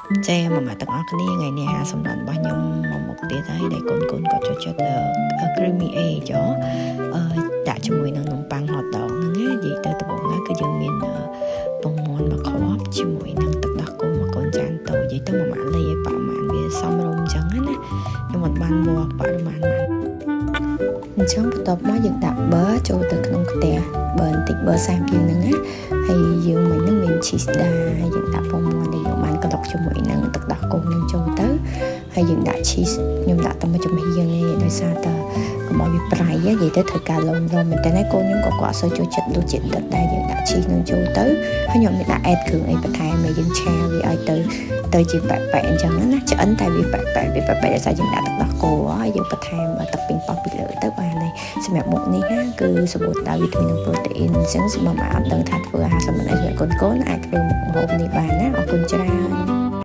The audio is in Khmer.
Che màទាំងអស់គ្នាថ្ងៃនេះហាសំណន់របស់ខ្ញុំមកមុខទៀតហើយដែលកូនគាត់ចូលចិត្ត creamy egg ដាក់ជាមួយនឹងនំប៉័ង hot dog ហ្នឹងណានិយាយទៅដំបូងឡើយគឺយើងមានពងមាន់មកគ្រាប់ជាមួយនឹងទឹកដោះគោមួយកូនចានតូចនិយាយទៅមួយម៉ាក់លីឲ្យបរិមាណវាសមរម្យអញ្ចឹងណាខ្ញុំអត់បានវល់បរិមាណណាអញ្ចឹងបន្ទាប់មកយើងដាក់ប៊ឺចូលទៅក្នុងខ្ទះប៊ឺបន្តិចប៊ឺសាបយើងហ្នឹងណាហើយយើងមិញហ្នឹងមាន cheese ដែរហើយយើងដាក់ពងមាន់ដែលយើងបានកតុកជាមួយនឹងទឹកដោះគោនឹងចូលទៅហើយយើងដាក់ cheese ខ្ញុំដាក់តែមួយចំហៀងឯងដោយសារតែកុំឲ្យវាប្រៃនិយាយទៅត្រូវការលំមែនតើកូនខ្ញុំក៏គាត់អត់សូវចូលចិត្តរសជាតិទឹកដែរយើងដាក់ cheese នឹងចូលទៅហើយខ្ញុំមានដាក់ add គ្រឿងអីបន្ថែមឲ្យយើងឆាវាឲ្យទៅជាប៉ែកអញ្ចឹងណាឆ្អិនតែវាប៉ែកដោយសារយើងដាក់ទឹកដោះគោហើយយើងបន្ថែមទឹកពីងប៉ោះពីលើទៅបានហើយសម្រាប់មុខនេះគឺសម្បូរដោយវីតាមីននិងប្រូតេអ៊ីនអញ្ចឹងសម្រាប់អត់ដឹងថាធ្វើអាហារសម្រាប់កូនអាចធ្វើមុខម្ហូបនេះបានណាអរគុណច្រើន